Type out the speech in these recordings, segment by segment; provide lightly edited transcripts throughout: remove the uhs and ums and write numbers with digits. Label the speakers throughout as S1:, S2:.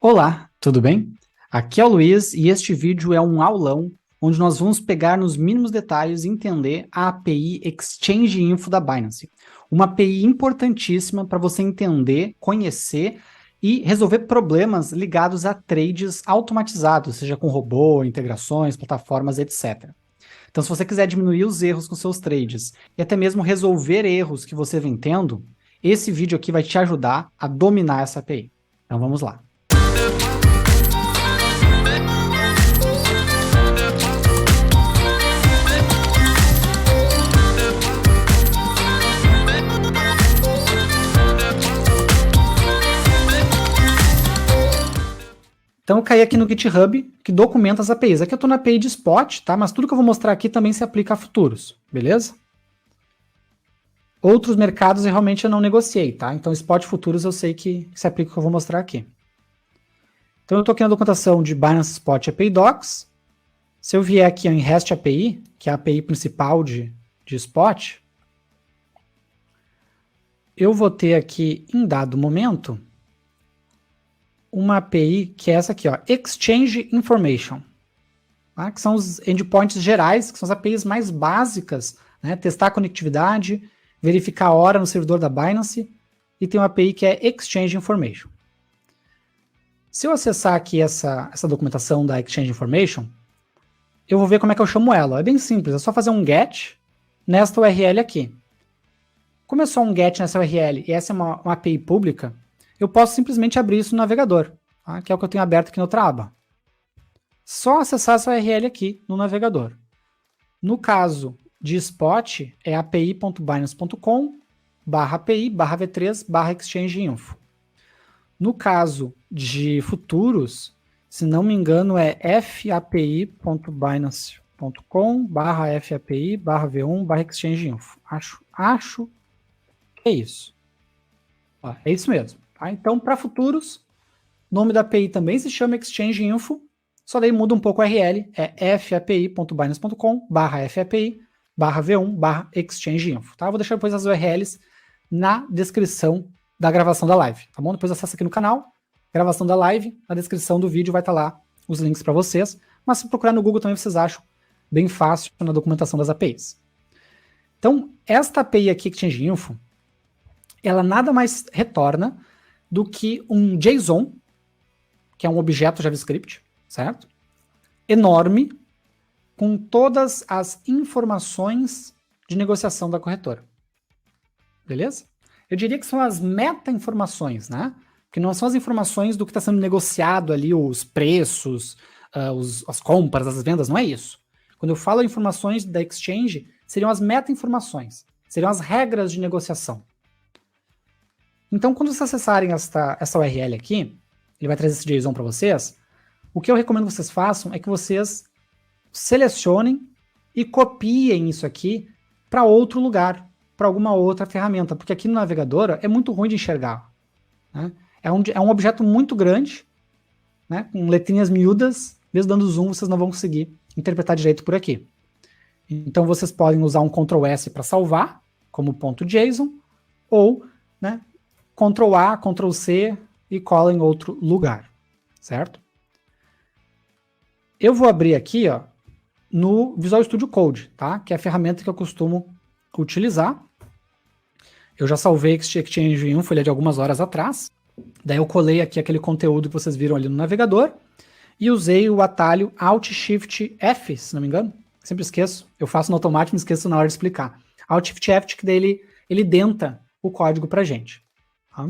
S1: Olá, tudo bem? Aqui é o Luiz e este vídeo é um aulão onde nós vamos pegar nos mínimos detalhes e entender a API Exchange Info da Binance. Uma API importantíssima para você entender, conhecer e resolver problemas ligados a trades automatizados, seja com robô, integrações, plataformas, etc. Então, se você quiser diminuir os erros com seus trades e até mesmo resolver erros que você vem tendo, esse vídeo aqui vai te ajudar a dominar essa API. Então, vamos lá. Então eu caí aqui no GitHub, que documenta as APIs. Aqui eu estou na API de Spot, tá? Mas tudo que eu vou mostrar aqui também se aplica a futuros, beleza? Outros mercados eu realmente não negociei, tá? Então Spot futuros eu sei que se aplica o que eu vou mostrar aqui. Então eu estou aqui na documentação de Binance Spot API Docs. Se eu vier aqui em REST API, que é a API principal de Spot, eu vou ter aqui, em dado momento, uma API que é essa aqui, ó, Exchange Information, tá? Que são os endpoints gerais, que são as APIs mais básicas, né? Testar a conectividade, verificar a hora no servidor da Binance, e tem uma API que é Exchange Information. Se eu acessar aqui essa documentação da Exchange Information, eu vou ver como é que eu chamo ela. É bem simples, é só fazer um GET nesta URL aqui. Como é só um GET nessa URL e essa é uma API pública, eu posso simplesmente abrir isso no navegador, tá? Que é o que eu tenho aberto aqui na outra aba. Só acessar essa URL aqui no navegador. No caso de Spot, é api.binance.com/api/v3/exchange-info. No caso de futuros, se não me engano, é fapi.binance.com/fapi/v1/exchange-info. Acho que é isso. Ó, é isso mesmo. Tá? Então, para futuros, nome da API também se chama Exchange Info, só daí muda um pouco a URL, é fapi.binance.com/fapi/v1/exchange info. Tá? Eu vou deixar depois as URLs na descrição da gravação da live, tá bom? Depois acessa aqui no canal, gravação da live, na descrição do vídeo vai estar lá os links para vocês, mas se procurar no Google também vocês acham bem fácil na documentação das APIs. Então, esta API aqui, Exchange Info, ela nada mais retorna do que um JSON, que é um objeto JavaScript, certo? Enorme, com todas as informações de negociação da corretora. Beleza? Eu diria que são as meta-informações, né? Que não são as informações do que está sendo negociado ali, os preços, as compras, as vendas, não é isso. Quando eu falo informações da exchange, seriam as meta-informações, seriam as regras de negociação. Então, quando vocês acessarem essa URL aqui, ele vai trazer esse JSON para vocês, o que eu recomendo que vocês façam é que vocês selecionem e copiem isso aqui para outro lugar, para alguma outra ferramenta, porque aqui no navegador é muito ruim de enxergar. Né? É um objeto muito grande, né, com letrinhas miúdas, mesmo dando zoom, vocês não vão conseguir interpretar direito por aqui. Então vocês podem usar um Ctrl S para salvar, como .json, ou, né, Ctrl A, Ctrl C e cola em outro lugar, certo? Eu vou abrir aqui, ó, no Visual Studio Code, tá? Que é a ferramenta que eu costumo utilizar. Eu já salvei este Exchange Info, ele é de algumas horas atrás. Daí eu colei aqui aquele conteúdo que vocês viram ali no navegador e usei o atalho Alt-Shift-F, se não me engano. Sempre esqueço. Eu faço no automático e me esqueço na hora de explicar. Alt-Shift-F, que daí ele denta o código pra gente. Tá?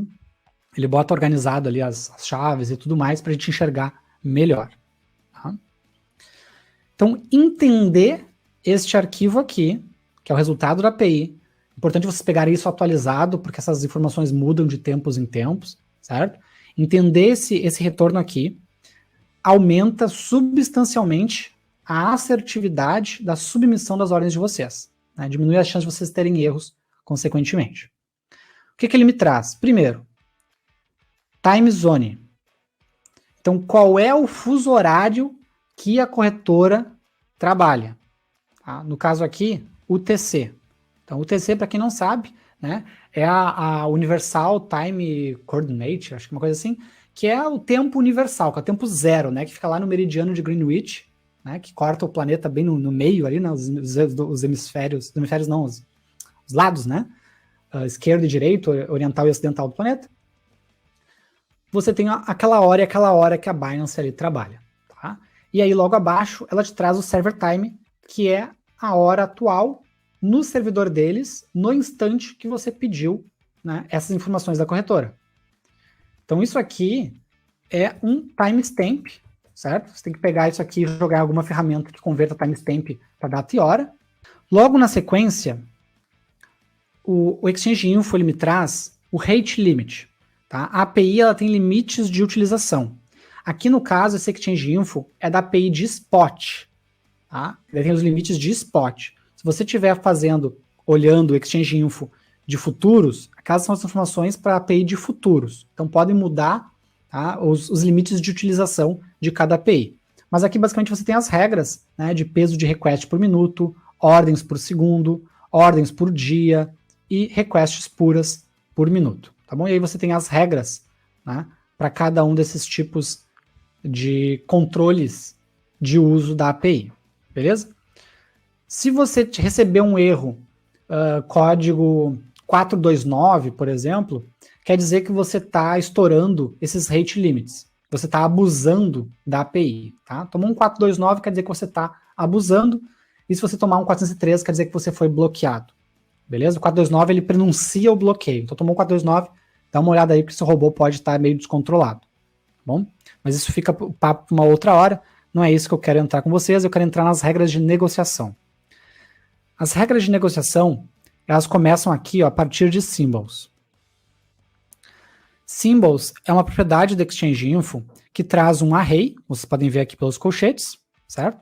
S1: Ele bota organizado ali as chaves e tudo mais pra gente enxergar melhor. Tá? Então, entender este arquivo aqui, que é o resultado da API, importante vocês pegarem isso atualizado, porque essas informações mudam de tempos em tempos, certo? Entender esse retorno aqui aumenta substancialmente a assertividade da submissão das ordens de vocês, né? Diminui a chance de vocês terem erros consequentemente. O que ele me traz? Primeiro, time zone. Então, qual é o fuso horário que a corretora trabalha? Tá? No caso aqui, UTC. Então, UTC, para quem não sabe, né, é a Universal Time Coordinate, acho que é uma coisa assim, que é o tempo universal, que é o tempo zero, né? Que fica lá no meridiano de Greenwich, né? Que corta o planeta bem no meio ali, né? Os hemisférios não, os lados, né? Esquerdo e direito, oriental e ocidental do planeta. Você tem aquela hora e aquela hora que a Binance ali trabalha, tá? E aí logo abaixo ela te traz o server time, que é a hora atual no servidor deles, no instante que você pediu, né, essas informações da corretora. Então isso aqui é um timestamp, certo? Você tem que pegar isso aqui e jogar em alguma ferramenta que converta timestamp para data e hora. Logo na sequência, o Exchange Info ele me traz o rate limit. Tá? A API ela tem limites de utilização. Aqui no caso, esse Exchange Info é da API de spot. Tá? Ele tem os limites de spot. Se você estiver olhando o Exchange Info de futuros, aquelas são as informações para a API de futuros. Então podem mudar, tá, os limites de utilização de cada API. Mas aqui basicamente você tem as regras, né, de peso de request por minuto, ordens por segundo, ordens por dia e requests puras por minuto. Tá bom? E aí você tem as regras, né, para cada um desses tipos de controles de uso da API. Beleza? Se você receber um erro, código 429, por exemplo, quer dizer que você está estourando esses rate limits. Você está abusando da API. Tá? Tomou um 429 quer dizer que você está abusando, e se você tomar um 403 quer dizer que você foi bloqueado. Beleza? O 429 ele pronuncia o bloqueio. Então tomou um 429, dá uma olhada aí, porque seu robô pode estar meio descontrolado. Tá bom? Mas isso fica para uma outra hora. Não é isso que eu quero entrar com vocês, eu quero entrar nas regras de negociação. As regras de negociação, elas começam aqui, ó, a partir de symbols. Symbols é uma propriedade do Exchange Info que traz um array, vocês podem ver aqui pelos colchetes, certo?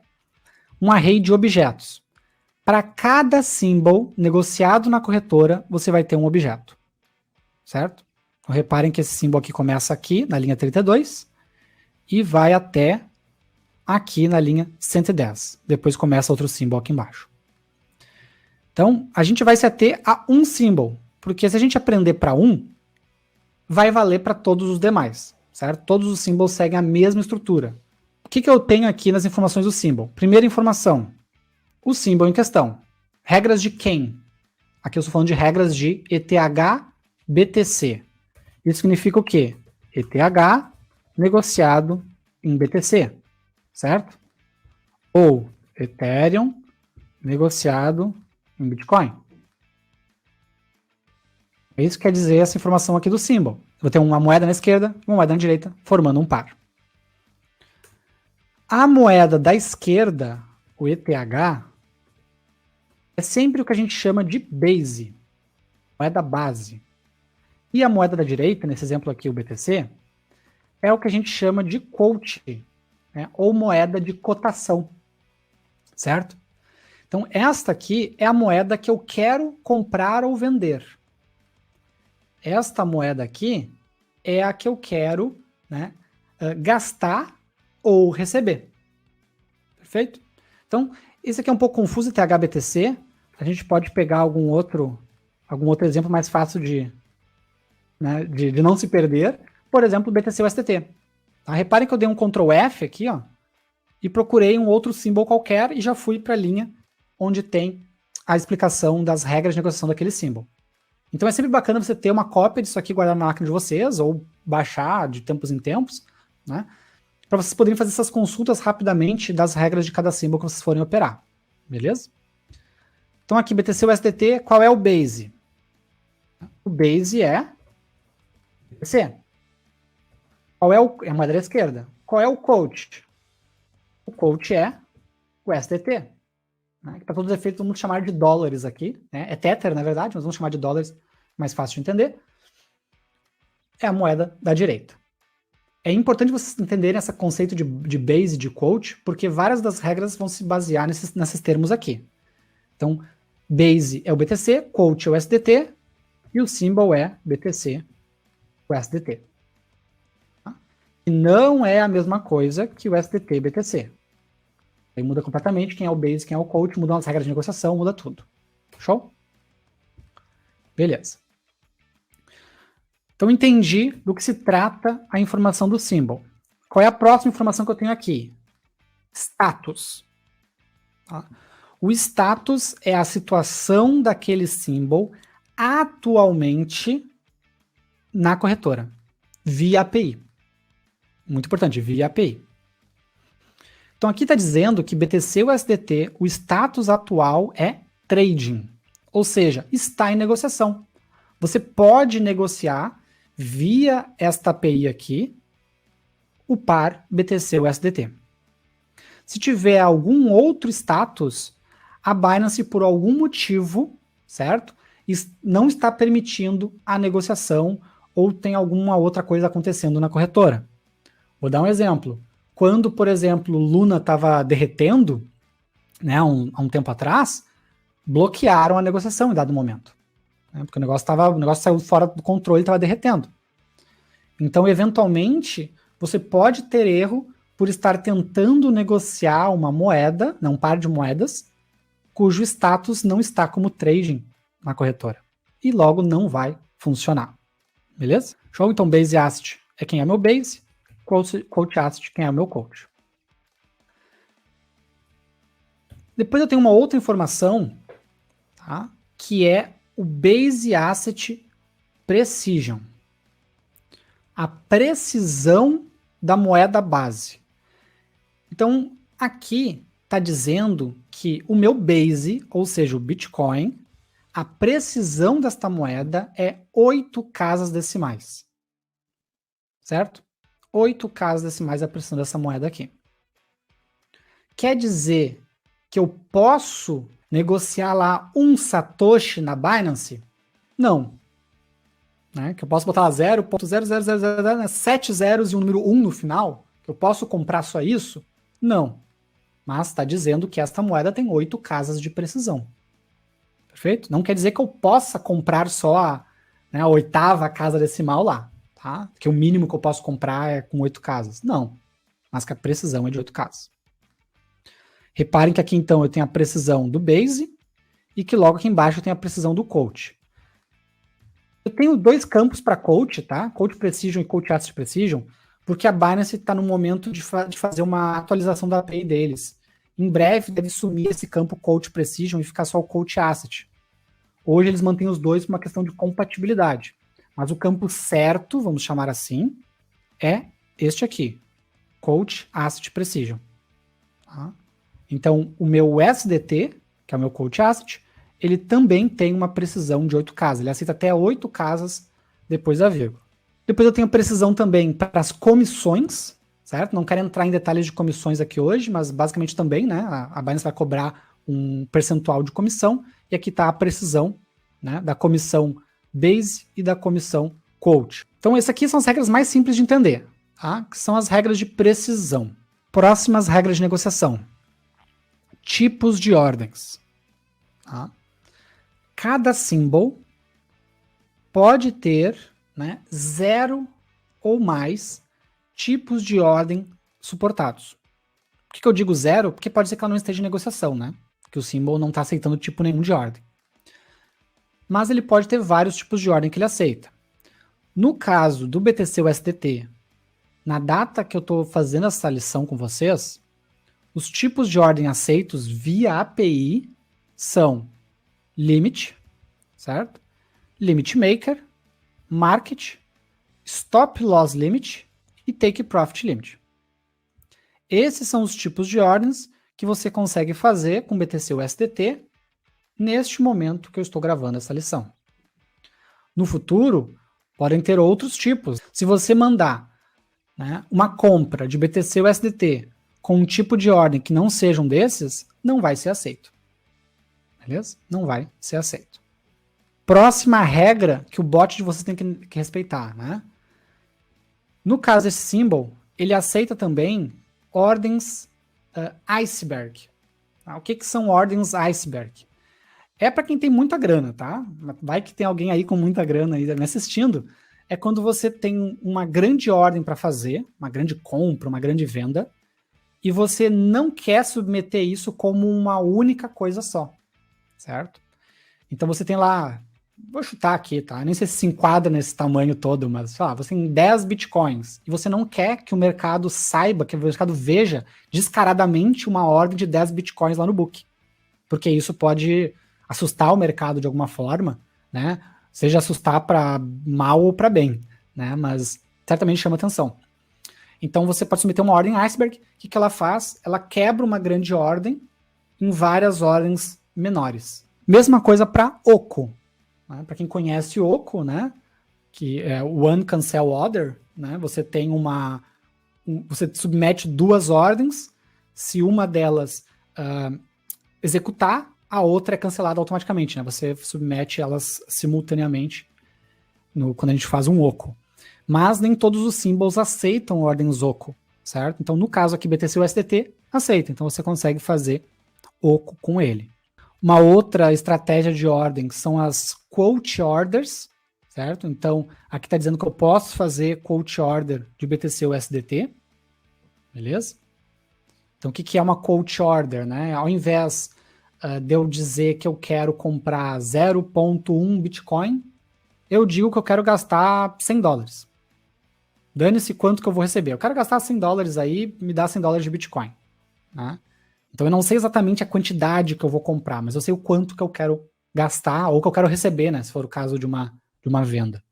S1: Um array de objetos. Para cada symbol negociado na corretora, você vai ter um objeto, certo? Então, reparem que esse símbolo aqui começa aqui, na linha 32, e vai até aqui na linha 110. Depois começa outro símbolo aqui embaixo. Então, a gente vai se ater a um símbolo, porque se a gente aprender para um, vai valer para todos os demais, certo? Todos os símbolos seguem a mesma estrutura. O que eu tenho aqui nas informações do símbolo? Primeira informação, o símbolo em questão. Regras de quem? Aqui eu estou falando de regras de ETH-BTC. Isso significa o quê? ETH negociado em BTC, certo? Ou Ethereum negociado em Bitcoin. Isso quer dizer essa informação aqui do símbolo. Eu vou ter uma moeda na esquerda e uma moeda na direita, formando um par. A moeda da esquerda, o ETH, é sempre o que a gente chama de base, moeda base. E a moeda da direita, nesse exemplo aqui, o BTC, é o que a gente chama de quote, né, ou moeda de cotação, certo? Então, esta aqui é a moeda que eu quero comprar ou vender. Esta moeda aqui é a que eu quero, né, gastar ou receber. Perfeito? Então, isso aqui é um pouco confuso, TH-BTC. A gente pode pegar algum outro exemplo mais fácil de não se perder. Por exemplo, o BTC-USDT. Tá? Reparem que eu dei um Ctrl F aqui, ó, e procurei um outro símbolo qualquer e já fui para a linha onde tem a explicação das regras de negociação daquele símbolo. Então é sempre bacana você ter uma cópia disso aqui guardada na máquina de vocês, ou baixar de tempos em tempos, né? Para vocês poderem fazer essas consultas rapidamente das regras de cada símbolo que vocês forem operar. Beleza? Então aqui, BTC-USDT, qual é o base? O base é BTC. Qual é a moeda da esquerda? Qual é o quote? O quote é o USDT. Né? Para todos os efeitos, vamos chamar de dólares aqui. Né? É Tether, na verdade, mas vamos chamar de dólares, mais fácil de entender. É a moeda da direita. É importante vocês entenderem esse conceito de base, de quote, porque várias das regras vão se basear nesses termos aqui. Então, base é o BTC, quote é o USDT, e o symbol é BTC, USDT. Tá? E não é a mesma coisa que o USDT e BTC. Aí muda completamente quem é o base, quem é o quote, mudam as regras de negociação, muda tudo. Show? Beleza. Então, entendi do que se trata a informação do symbol. Qual é a próxima informação que eu tenho aqui? Status. Tá? O status é a situação daquele symbol atualmente na corretora, via API. Muito importante, via API. Então aqui está dizendo que BTC USDT, o status atual é trading, ou seja, está em negociação. Você pode negociar via esta API aqui o par BTC USDT. Se tiver algum outro status, a Binance, por algum motivo, certo? Não está permitindo a negociação ou tem alguma outra coisa acontecendo na corretora. Vou dar um exemplo. Quando, por exemplo, Luna estava derretendo, né, há um tempo atrás, bloquearam a negociação em dado momento. Né, porque o negócio saiu fora do controle e estava derretendo. Então, eventualmente, você pode ter erro por estar tentando negociar uma moeda, um par de moedas, cujo status não está como trading na corretora. E logo não vai funcionar. Beleza? Show? Então, Base Asset é quem é meu Base, Coach Asset quem é o meu Coach. Depois eu tenho uma outra informação, tá? Que é o Base Asset Precision. A precisão da moeda base. Então, aqui está dizendo que o meu Base, ou seja, o Bitcoin, a precisão desta moeda é 8 casas decimais. Certo? 8 casas decimais é a precisão dessa moeda aqui. Quer dizer que eu posso negociar lá um Satoshi na Binance? Não. Né? Que eu posso botar lá 0.000, né? 7 zeros e um número 1 no final? Que eu posso comprar só isso? Não. Mas está dizendo que esta moeda tem 8 casas de precisão. Perfeito? Não quer dizer que eu possa comprar só a 8ª casa decimal lá. Tá? Que o mínimo que eu posso comprar é com 8 casas. Não. Mas que a precisão é de 8 casas. Reparem que aqui então eu tenho a precisão do Base e que logo aqui embaixo eu tenho a precisão do Coach. Eu tenho 2 campos para Coach, tá? Coach Precision e Coach Asset Precision, porque a Binance está no momento de fazer uma atualização da API deles. Em breve deve sumir esse campo Coach Precision e ficar só o Coach Asset. Hoje eles mantêm os dois por uma questão de compatibilidade. Mas o campo certo, vamos chamar assim, é este aqui, Coach Asset Precision. Tá? Então, o meu USDT, que é o meu Coach Asset, ele também tem uma precisão de 8 casas. Ele aceita até 8 casas depois da vírgula. Depois eu tenho precisão também para as comissões, certo? Não quero entrar em detalhes de comissões aqui hoje, mas basicamente também, né? A Binance vai cobrar um percentual de comissão, e aqui está a precisão, né, da comissão Base e da comissão Coach. Então, essas aqui são as regras mais simples de entender, tá? Que são as regras de precisão. Próximas regras de negociação. Tipos de ordens. Tá? Cada symbol pode ter, né, 0 ou mais tipos de ordem suportados. Por que eu digo 0? Porque pode ser que ela não esteja em negociação, né? Que o symbol não está aceitando tipo nenhum de ordem. Mas ele pode ter vários tipos de ordem que ele aceita. No caso do BTC USDT, na data que eu estou fazendo essa lição com vocês, os tipos de ordem aceitos via API são Limit, certo? Limit Maker, Market, Stop Loss Limit e Take Profit Limit. Esses são os tipos de ordens que você consegue fazer com BTC USDT neste momento que eu estou gravando essa lição. No futuro, podem ter outros tipos. Se você mandar, né, uma compra de BTC USDT com um tipo de ordem que não seja um desses, não vai ser aceito. Beleza? Não vai ser aceito. Próxima regra que o bot de vocês tem que respeitar, né? No caso desse symbol, ele aceita também ordens iceberg. Tá? O que são ordens iceberg? É para quem tem muita grana, tá? Vai que tem alguém aí com muita grana aí me assistindo. É quando você tem uma grande ordem para fazer, uma grande compra, uma grande venda, e você não quer submeter isso como uma única coisa só, certo? Então você tem lá vou chutar aqui, tá? Nem sei se enquadra nesse tamanho todo, mas sei lá, você tem 10 bitcoins e você não quer que o mercado saiba, que o mercado veja descaradamente uma ordem de 10 bitcoins lá no book. Porque isso pode assustar o mercado de alguma forma, né? Seja assustar para mal ou para bem, né? Mas certamente chama atenção. Então você pode submeter uma ordem iceberg. O que ela faz? Ela quebra uma grande ordem em várias ordens menores. Mesma coisa para Oco. Né? Para quem conhece Oco, né? Que é One Cancel Order, né? Você tem você submete duas ordens. Se uma delas executar, a outra é cancelada automaticamente, né? Você submete elas simultaneamente quando a gente faz um Oco. Mas nem todos os symbols aceitam ordens Oco, certo? Então, no caso aqui, BTC USDT aceita. Então, você consegue fazer Oco com ele. Uma outra estratégia de ordem são as quote orders, certo? Então, aqui está dizendo que eu posso fazer quote order de BTC USDT, beleza? Então, o que é uma quote order, né? Ao invés de eu dizer que eu quero comprar 0,1 Bitcoin, eu digo que eu quero gastar $100. Dane-se quanto que eu vou receber. Eu quero gastar $100 aí, me dá $100 de Bitcoin. Né? Então eu não sei exatamente a quantidade que eu vou comprar, mas eu sei o quanto que eu quero gastar ou que eu quero receber, né? Se for o caso de uma venda.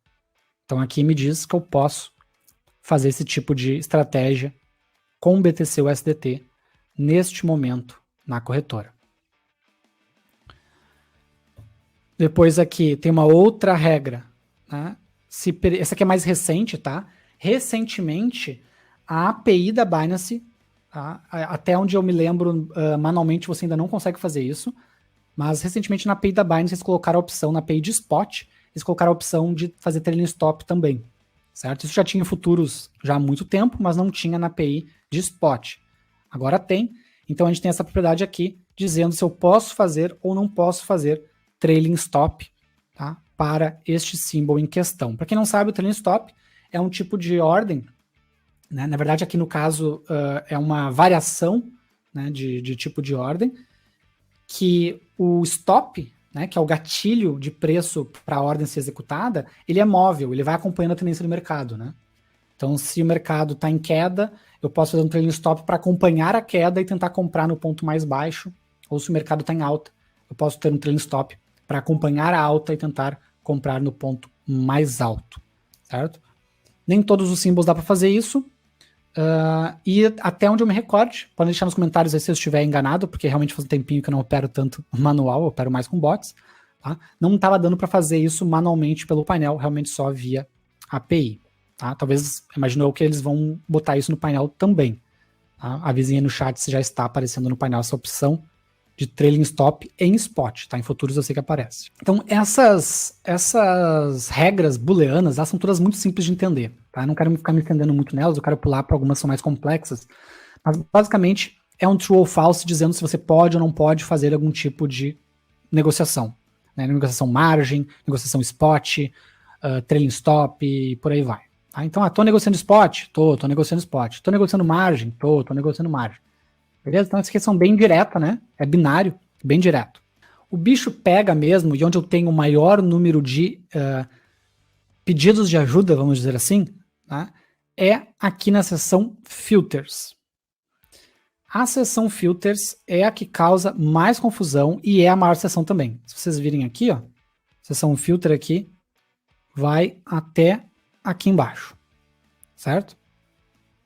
S1: Então aqui me diz que eu posso fazer esse tipo de estratégia com BTC USDT neste momento na corretora. Depois aqui tem uma outra regra, né? Essa aqui é mais recente, tá? Recentemente, a API da Binance, tá? Até onde eu me lembro, manualmente você ainda não consegue fazer isso, mas recentemente na API da Binance eles colocaram a opção, na API de spot, eles colocaram a opção de fazer trailing stop também, certo? Isso já tinha em futuros já há muito tempo, mas não tinha na API de spot. Agora tem, então a gente tem essa propriedade aqui, dizendo se eu posso fazer ou não posso fazer trailing stop, tá? Para este símbolo em questão. Para quem não sabe, o trailing stop é um tipo de ordem, né? Na verdade aqui no caso é uma variação, né, de tipo de ordem, que o stop, né, que é o gatilho de preço para a ordem ser executada, ele é móvel, ele vai acompanhando a tendência do mercado, né? Então se o mercado está em queda, eu posso fazer um trailing stop para acompanhar a queda e tentar comprar no ponto mais baixo, ou se o mercado está em alta, eu posso ter um trailing stop para acompanhar a alta e tentar comprar no ponto mais alto, certo? Nem todos os símbolos dá para fazer isso, e até onde eu me recorde, podem deixar nos comentários aí se eu estiver enganado, porque realmente faz um tempinho que eu não opero tanto manual, eu opero mais com bots, tá? Não estava dando para fazer isso manualmente pelo painel, realmente só via API, tá? Talvez, imagino eu que eles vão botar isso no painel também, tá? Avisem aí no chat se já está aparecendo no painel essa opção de trailing stop em spot, tá? Em futuros eu sei que aparece. Então, essas regras booleanas, elas são todas muito simples de entender, tá? Eu não quero ficar me entendendo muito nelas, eu quero pular para algumas que são mais complexas, mas basicamente é um true ou false dizendo se você pode ou não pode fazer algum tipo de negociação, né? Negociação margem, negociação spot, trailing stop e por aí vai. Tá? Então, tô negociando spot? Tô negociando spot. Tô negociando margem? Tô negociando margem. Beleza? Então, essa questão bem direta, né? É binário, bem direto. O bicho pega mesmo, e onde eu tenho o maior número de pedidos de ajuda, vamos dizer assim, tá? É aqui na seção Filters. A seção Filters é a que causa mais confusão e é a maior seção também. Se vocês virem aqui, ó, seção Filter aqui, vai até aqui embaixo, certo?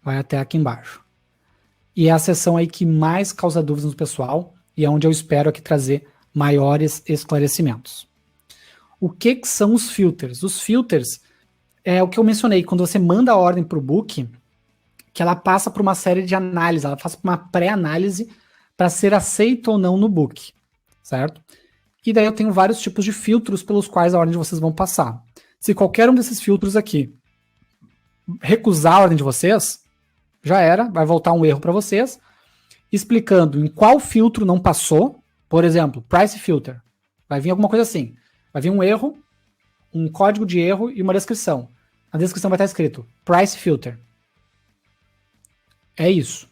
S1: Vai até aqui embaixo. E é a seção aí que mais causa dúvidas no pessoal e é onde eu espero aqui trazer maiores esclarecimentos. O que são os filters? Os filters é o que eu mencionei, quando você manda a ordem para o book, que ela passa por uma série de análises, ela passa por uma pré-análise para ser aceita ou não no book, certo? E daí eu tenho vários tipos de filtros pelos quais a ordem de vocês vão passar. Se qualquer um desses filtros aqui recusar a ordem de vocês, já era, vai voltar um erro para vocês, explicando em qual filtro não passou. Por exemplo, price filter. Vai vir alguma coisa assim. Vai vir um erro, um código de erro e uma descrição. Na descrição vai estar escrito price filter. É isso.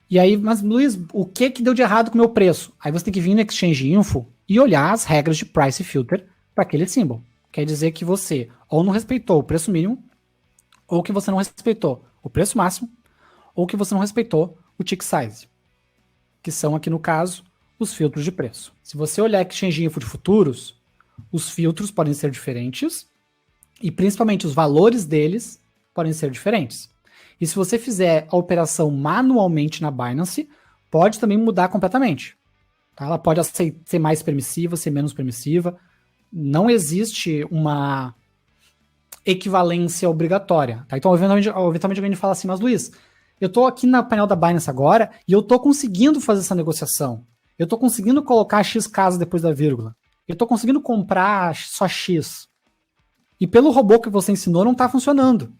S1: E aí, mas Luiz, o que deu de errado com o meu preço? Aí você tem que vir no Exchange Info e olhar as regras de price filter para aquele símbolo. Quer dizer que você ou não respeitou o preço mínimo, ou que você não respeitou o preço máximo, ou que você não respeitou o tick size, que são aqui no caso os filtros de preço. Se você olhar Exchange Info de futuros, os filtros podem ser diferentes e principalmente os valores deles podem ser diferentes. E se você fizer a operação manualmente na Binance, pode também mudar completamente. Tá? Ela pode ser mais permissiva, ser menos permissiva. Não existe uma equivalência obrigatória. Tá? Então, eventualmente alguém fala assim, mas Luiz, eu estou aqui na painel da Binance agora e eu estou conseguindo fazer essa negociação. Eu estou conseguindo colocar X casas depois da vírgula. Eu estou conseguindo comprar só X. E pelo robô que você ensinou não está funcionando.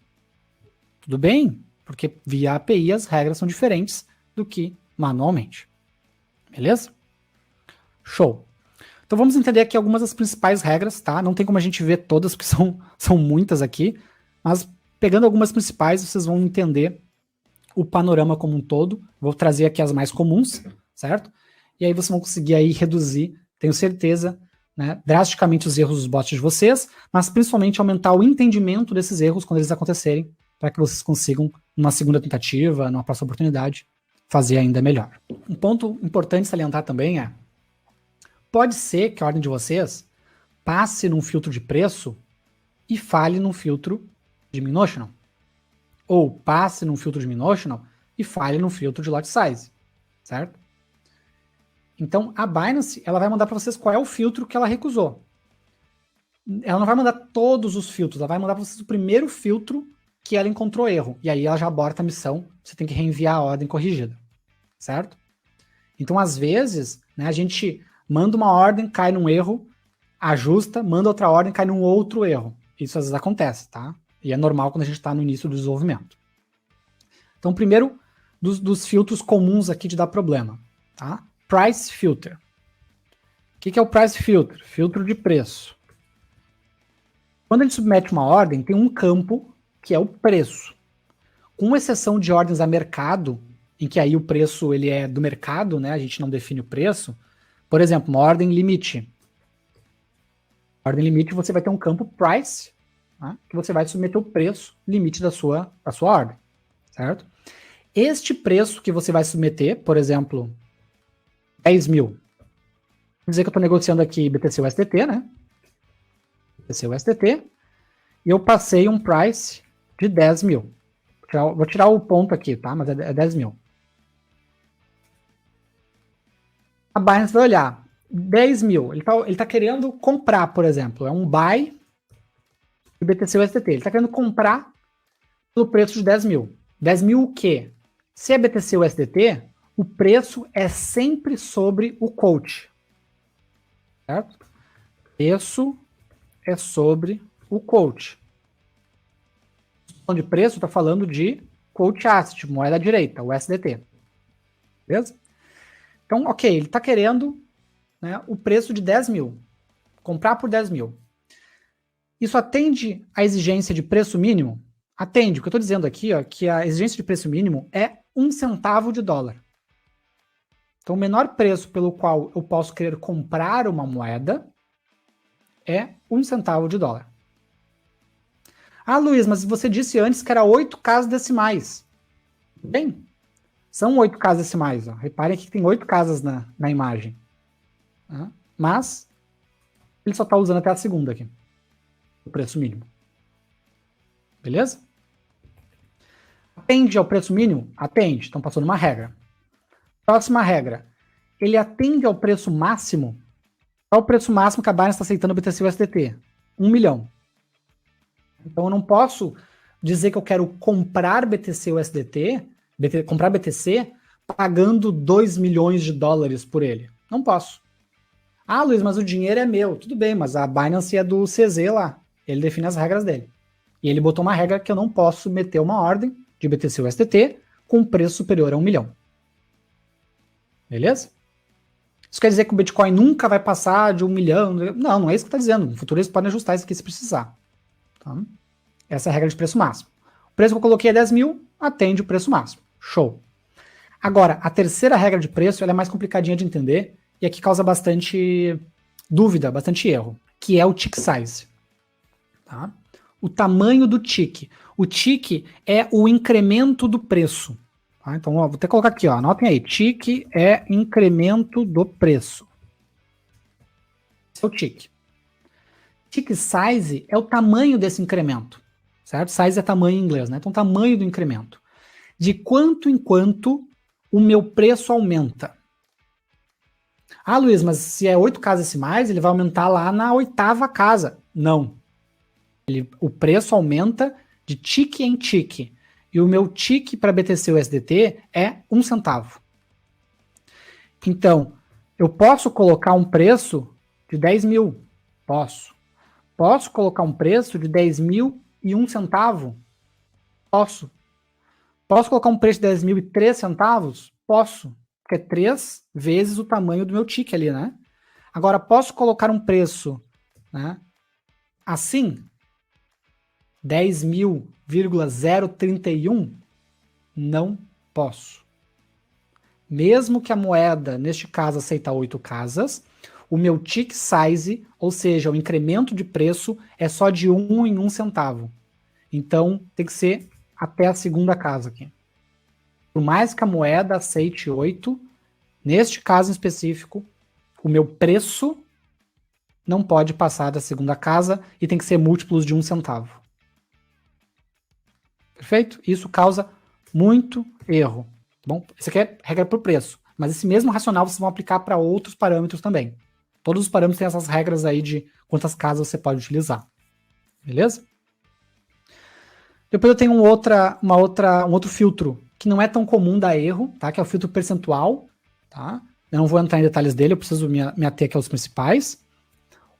S1: Tudo bem? Porque via API as regras são diferentes do que manualmente. Beleza? Show. Então vamos entender aqui algumas das principais regras, tá? Não tem como a gente ver todas, porque são muitas aqui, mas pegando algumas principais, vocês vão entender o panorama como um todo. Vou trazer aqui as mais comuns, certo? E aí vocês vão conseguir aí reduzir, tenho certeza, né, drasticamente os erros dos bots de vocês, mas principalmente aumentar o entendimento desses erros quando eles acontecerem, para que vocês consigam, numa segunda tentativa, numa próxima oportunidade, fazer ainda melhor. Um ponto importante salientar também é, pode ser que a ordem de vocês passe num filtro de preço e falhe num filtro de min notional. Ou passe num filtro de min notional e falhe num filtro de lot size, certo? Então, a Binance, ela vai mandar para vocês qual é o filtro que ela recusou. Ela não vai mandar todos os filtros, ela vai mandar para vocês o primeiro filtro que ela encontrou erro. E aí ela já aborta a missão, você tem que reenviar a ordem corrigida, certo? Então, às vezes, né, a gente manda uma ordem, cai num erro, ajusta, manda outra ordem, cai num outro erro. Isso às vezes acontece, tá? E é normal quando a gente está no início do desenvolvimento. Então, primeiro dos filtros comuns aqui de dar problema, tá? Price filter. O que é o price filter? Filtro de preço. Quando ele submete uma ordem, tem um campo que é o preço. Com exceção de ordens a mercado, em que aí o preço ele é do mercado, né? A gente não define o preço. Por exemplo, uma ordem limite. Ordem limite, você vai ter um campo price, né, que você vai submeter o preço limite da sua ordem, certo? Este preço que você vai submeter, por exemplo, 10 mil. Vou dizer que eu estou negociando aqui BTC USDT, né? BTC USDT. E eu passei um price de 10 mil. Vou tirar o ponto aqui, tá? Mas é 10 mil. A Binance vai olhar. 10 mil. Ele tá querendo comprar, por exemplo. É um buy de BTC USDT. Ele está querendo comprar pelo preço de 10 mil. 10 mil o quê? Se é BTC USDT, o preço é sempre sobre o quote. Certo? Preço é sobre o quote. De preço está falando de quote asset, moeda direita, o USDT. Beleza? Então, ok, ele está querendo, né, o preço de 10 mil. Comprar por 10 mil. Isso atende à exigência de preço mínimo? Atende. O que eu estou dizendo aqui, ó, que a exigência de preço mínimo é 1 centavo de dólar. Então, o menor preço pelo qual eu posso querer comprar uma moeda é 1 centavo de dólar. Ah, Luiz, mas você disse antes que era 8 casas decimais. Bem, são 8 casas decimais. Ó. Reparem aqui que tem 8 casas na imagem. Mas ele só está usando até a segunda aqui. O preço mínimo. Beleza? Atende ao preço mínimo? Atende. Então passou numa regra. Próxima regra. Ele atende ao preço máximo? Qual é o preço máximo que a Binance está aceitando o BTC USDT? 1 milhão. Então eu não posso dizer que eu quero comprar BTC USDT, comprar BTC, pagando 2 milhões de dólares por ele. Não posso. Ah, Luiz, mas o dinheiro é meu. Tudo bem, mas a Binance é do CZ lá. Ele define as regras dele. E ele botou uma regra que eu não posso meter uma ordem de BTC USDT com preço superior a 1 milhão. Beleza? Isso quer dizer que o Bitcoin nunca vai passar de 1 milhão? Não, não é isso que está dizendo. No futuro eles podem ajustar isso aqui se precisar. Tá? Essa é a regra de preço máximo. O preço que eu coloquei é 10 mil, atende o preço máximo. Show. Agora, a terceira regra de preço ela é mais complicadinha de entender e aqui causa bastante dúvida, bastante erro. que é o tick size. Tá? O tamanho do tick. O tick é o incremento do preço. Tá? Então, ó, vou até colocar aqui, ó, anotem aí. Tick é incremento do preço. Esse é o tick. Tick size é o tamanho desse incremento. Certo? Size é tamanho em inglês, né? Então, tamanho do incremento. De quanto em quanto o meu preço aumenta. Ah, Luiz, mas se é 8 casas decimais, ele vai aumentar lá na 8ª casa. Não. O preço aumenta de tique em tique. E o meu tique para BTC USDT é 1 centavo. Então, eu posso colocar um preço de 10 mil? Posso. Posso colocar um preço de 10.001 centavo? Posso. Posso colocar um preço de 10.003 centavos? Posso. Porque é 3 vezes o tamanho do meu tique ali, né? Agora, posso colocar um preço, né, assim? 10.031? Não posso. Mesmo que a moeda, neste caso, aceita 8 casas, o meu tick size, ou seja, o incremento de preço, é só de 1 em 1 centavo. Então, tem que ser até a 2ª casa aqui. Por mais que a moeda aceite 8, neste caso em específico, o meu preço não pode passar da 2ª casa e tem que ser múltiplos de 1 centavo. Perfeito? Isso causa muito erro. Bom, isso aqui é regra por preço, mas esse mesmo racional vocês vão aplicar para outros parâmetros também. Todos os parâmetros têm essas regras aí de quantas casas você pode utilizar. Beleza? Depois eu tenho um outro filtro que não é tão comum dar erro, tá? Que é o filtro percentual, tá? Eu não vou entrar em detalhes dele, eu preciso me ater aqui aos principais.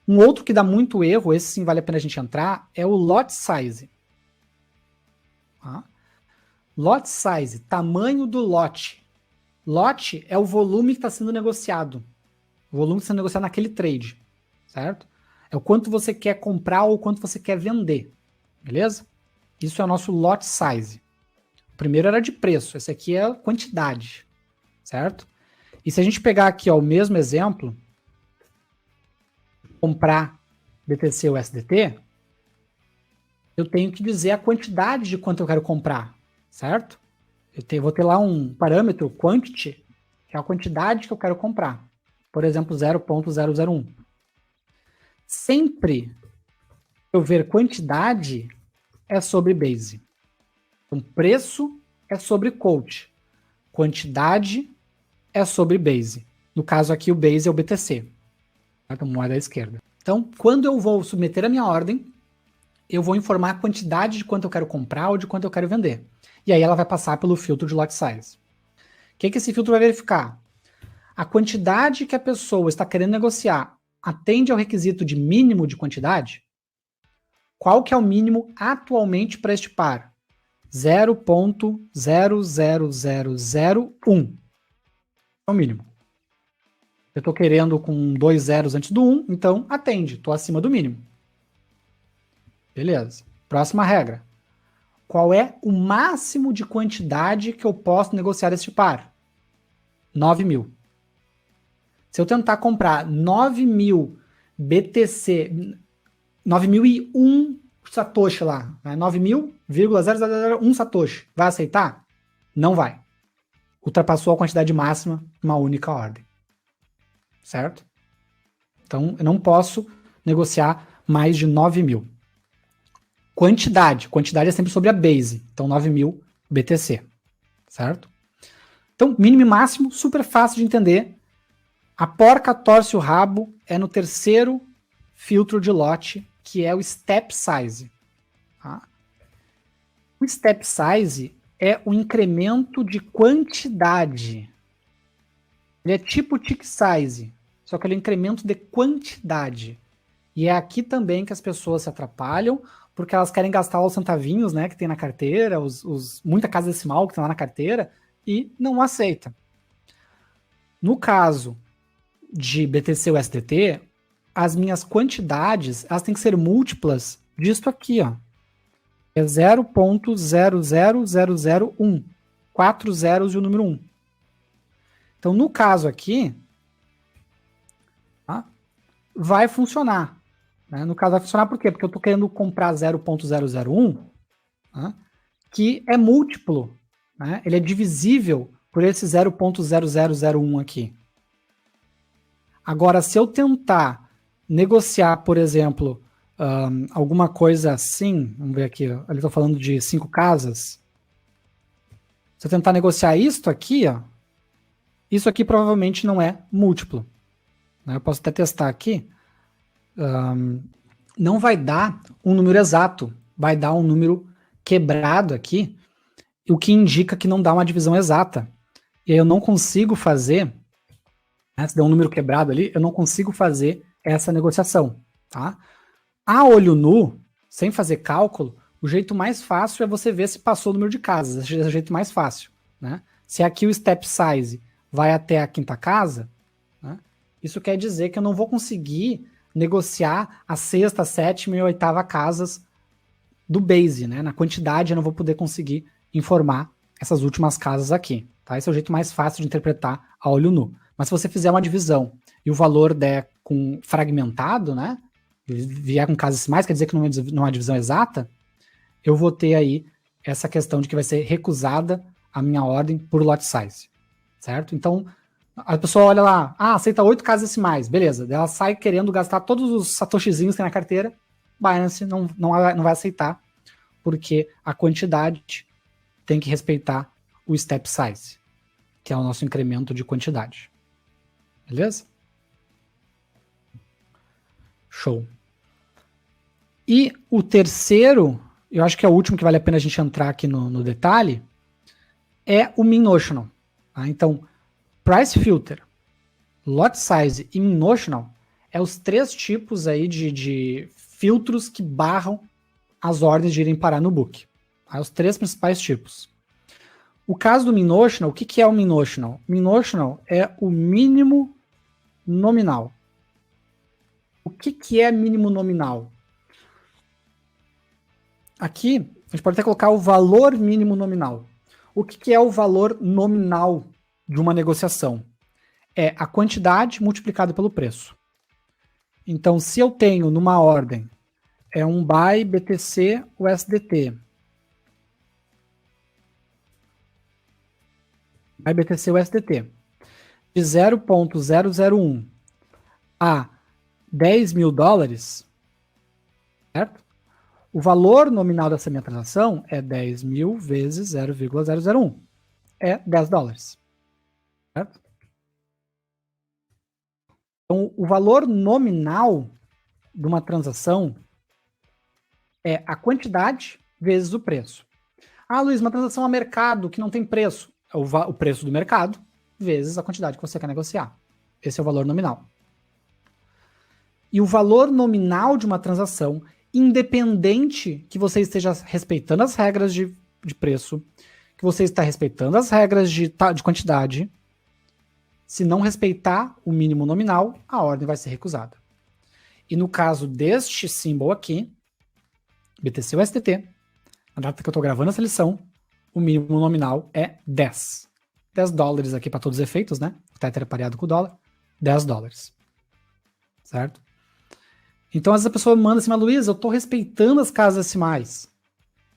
S1: Um outro que dá muito erro, esse sim vale a pena a gente entrar, é o lot size. Tá? Lot size, tamanho do lote. Lote é o volume que está sendo negociado. O volume que está sendo negociado naquele trade, certo? É o quanto você quer comprar ou o quanto você quer vender, beleza? Isso é o nosso lot size. O primeiro era de preço, esse aqui é a quantidade, certo? E se a gente pegar aqui ó, o mesmo exemplo, comprar BTC ou USDT, eu tenho que dizer a quantidade de quanto eu quero comprar, certo? Vou ter lá um parâmetro, quantity, que é a quantidade que eu quero comprar. Por exemplo, 0.001. Sempre que eu ver quantidade, é sobre base. Então, preço é sobre quote. Quantidade é sobre base. No caso aqui, o base é o BTC. Então, moeda à esquerda. Então, quando eu vou submeter a minha ordem, eu vou informar a quantidade de quanto eu quero comprar ou de quanto eu quero vender. E aí ela vai passar pelo filtro de lot size. O que esse filtro vai verificar? A quantidade que a pessoa está querendo negociar atende ao requisito de mínimo de quantidade? Qual que é o mínimo atualmente para este par? 0.00001 é o mínimo. Eu estou querendo com 2 zeros antes do 1, então atende, estou acima do mínimo. Beleza. Próxima regra. Qual é o máximo de quantidade que eu posso negociar este par? 9.000. Se eu tentar comprar 9.000 BTC, 9.001 Satoshi lá, né? 9.000,0001 Satoshi, vai aceitar? Não vai. Ultrapassou a quantidade máxima numa única ordem. Certo? Então, eu não posso negociar mais de 9.000. Quantidade é sempre sobre a base. Então, 9.000 BTC. Certo? Então, mínimo e máximo, super fácil de entender. A porca torce o rabo é no terceiro filtro de lote, que é o step size. Tá? O step size é o incremento de quantidade. Ele é tipo tick size, só que ele é um incremento de quantidade. E é aqui também que as pessoas se atrapalham, porque elas querem gastar os centavinhos, né, que tem na carteira, muita casa decimal que tem lá na carteira, e não aceita. No caso de BTC USDT, as minhas quantidades, elas têm que ser múltiplas disto aqui, ó. É 0.00001. 4 zeros e o número 1. Então, no caso aqui, tá, vai funcionar. Né? No caso vai funcionar por quê? Porque eu estou querendo comprar 0.001, né? Que é múltiplo, né? Ele é divisível por esse 0.0001 aqui. Agora, se eu tentar negociar, por exemplo, alguma coisa assim, vamos ver aqui, ó, ele está falando de 5 casas. Se eu tentar negociar isto aqui, ó, isso aqui provavelmente não é múltiplo. Né? Eu posso até testar aqui. Não vai dar um número exato, vai dar um número quebrado aqui, o que indica que não dá uma divisão exata. E aí eu não consigo fazer, né, se der um número quebrado ali, eu não consigo fazer essa negociação. Tá? A olho nu, sem fazer cálculo, o jeito mais fácil é você ver se passou o número de casas. Esse é o jeito mais fácil. Né? Se aqui o step size vai até a quinta casa, né, isso quer dizer que eu não vou conseguir negociar a sexta, sétima e oitava casas do base, né? Na quantidade eu não vou poder conseguir informar essas últimas casas aqui, tá? Esse é o jeito mais fácil de interpretar a olho nu. Mas se você fizer uma divisão e o valor der com fragmentado, né? Vier com casas decimais, quer dizer que não é uma divisão exata, eu vou ter aí essa questão de que vai ser recusada a minha ordem por lot size, certo? Então, a pessoa olha lá, aceita 8 casas decimais, beleza. Ela sai querendo gastar todos os satoshizinhos que tem na carteira, Binance não vai aceitar, porque a quantidade tem que respeitar o step size, que é o nosso incremento de quantidade. Beleza? Show. E o terceiro, eu acho que é o último que vale a pena a gente entrar aqui no detalhe, é o Mean Notional. Tá? Então, Price Filter, Lot Size e Mean Notional é os 3 tipos aí de filtros que barram as ordens de irem parar no book. Tá? Os 3 principais tipos. O caso do Mean Notional, o que é o Mean Notional? Mean Notional é o mínimo nominal. O que é mínimo nominal? Aqui, a gente pode até colocar o valor mínimo nominal. O que é o valor nominal de uma negociação? É a quantidade multiplicada pelo preço. Então, se eu tenho numa ordem, é um buy BTC USDT. Buy BTC USDT. De 0.001 a 10 mil dólares, certo? O valor nominal dessa minha transação é 10 mil vezes 0,001. É 10 dólares. Certo? Então, o valor nominal de uma transação é a quantidade vezes o preço. Luiz, uma transação a mercado que não tem preço. É o preço do mercado vezes a quantidade que você quer negociar. Esse é o valor nominal. E o valor nominal de uma transação, independente que você esteja respeitando as regras de preço, que você está respeitando as regras de quantidade, se não respeitar o mínimo nominal, a ordem vai ser recusada. E no caso deste símbolo aqui, BTC USDT, na data que eu estou gravando essa lição, o mínimo nominal é 10. 10 dólares aqui para todos os efeitos, né? O Tether é pareado com o dólar. 10 dólares. Certo? Então, às vezes a pessoa manda assim, mas Luiz, eu estou respeitando as casas decimais.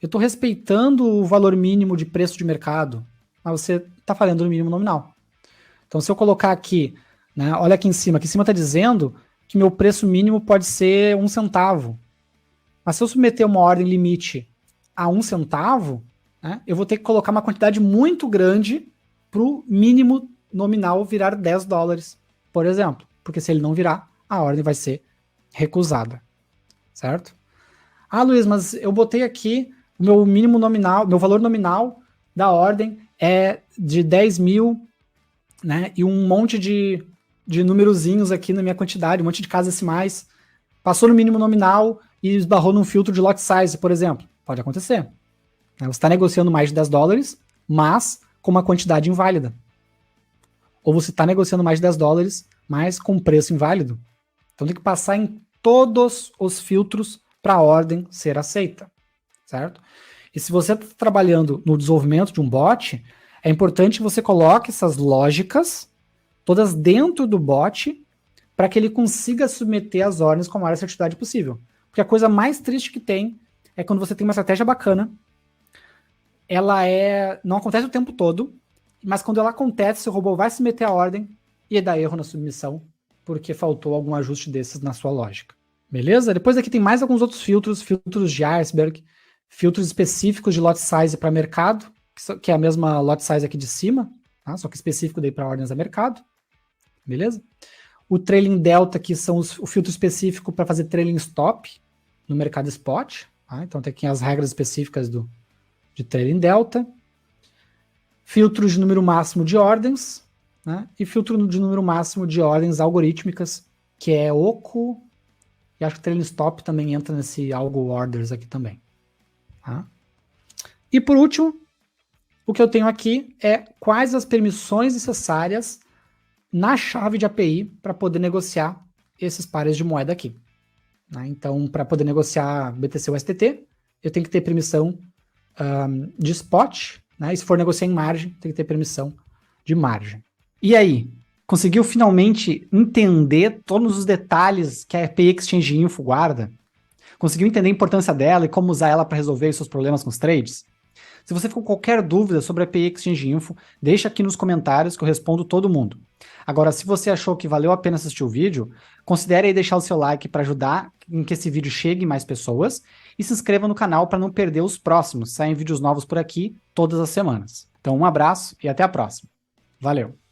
S1: Eu estou respeitando o valor mínimo de preço de mercado. Mas você está falhando no mínimo nominal. Então, se eu colocar aqui, né, olha aqui em cima está dizendo que meu preço mínimo pode ser 1 centavo. Mas se eu submeter uma ordem limite a 1 centavo, né, eu vou ter que colocar uma quantidade muito grande para o mínimo nominal virar 10 dólares, por exemplo. Porque se ele não virar, a ordem vai ser recusada. Certo? Luiz, mas eu botei aqui o meu mínimo nominal, meu valor nominal da ordem é de 10 mil, né, e um monte de numerozinhos aqui na minha quantidade, um monte de casas decimais, passou no mínimo nominal e esbarrou num filtro de lot size, por exemplo. Pode acontecer. Você está negociando mais de 10 dólares, mas com uma quantidade inválida. Ou você está negociando mais de 10 dólares, mas com preço inválido. Então tem que passar em todos os filtros para a ordem ser aceita. Certo? E se você está trabalhando no desenvolvimento de um bot, é importante que você coloque essas lógicas todas dentro do bot para que ele consiga submeter as ordens com a maior assertividade possível. Porque a coisa mais triste que tem é quando você tem uma estratégia bacana, não acontece o tempo todo, mas quando ela acontece, o robô vai submeter a ordem e dá erro na submissão, porque faltou algum ajuste desses na sua lógica. Beleza? Depois aqui tem mais alguns outros filtros de iceberg, filtros específicos de lot size para mercado, que é a mesma lot size aqui de cima, tá? Só que específico daí para ordens a mercado. Beleza? O trailing delta aqui são o filtro específico para fazer trailing stop no mercado spot. Tá? Então tem aqui as regras específicas de trailing delta. Filtros de número máximo de ordens, né? E filtro de número máximo de ordens algorítmicas, que é oco, e acho que trailing stop também entra nesse algo orders aqui também. Tá? E por último, o que eu tenho aqui é quais as permissões necessárias na chave de API para poder negociar esses pares de moeda aqui. Né? Então, para poder negociar BTC USDT, eu tenho que ter permissão de spot, né? E se for negociar em margem, tem que ter permissão de margem. E aí, conseguiu finalmente entender todos os detalhes que a API Exchange Info guarda? Conseguiu entender a importância dela e como usar ela para resolver os seus problemas com os trades? Se você ficou com qualquer dúvida sobre a API Exchange Info, deixa aqui nos comentários que eu respondo todo mundo. Agora, se você achou que valeu a pena assistir o vídeo, considere aí deixar o seu like para ajudar em que esse vídeo chegue em mais pessoas e se inscreva no canal para não perder os próximos. Saem vídeos novos por aqui todas as semanas. Então, um abraço e até a próxima. Valeu!